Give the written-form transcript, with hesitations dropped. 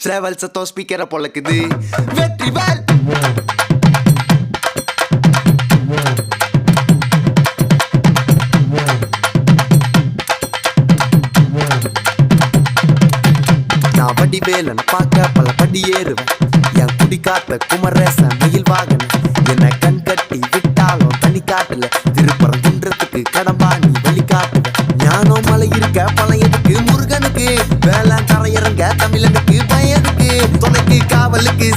சேவல் சத்தம் ஸ்பீக்கரை பொழக்குது. வெற்றிவேல் நான் வடிவேலனை பார்க்க பல படி ஏறுவேன். என் குடி காத்த குமரேசன் மயில் வாகன என்ன கண் கட்டி விட்டாலும் தனி காட்டுல திருப்பரம் குன்றத்துக்கு கடம்பா நீ வழி காட்டுவேன். ஞானம் மலை இருக்க பழையதுக்கு முருகனுக்கு வேளாண் தரையிறங்க தமிழனுக்கு பயனுக்கு துணைக்கு காவலுக்கு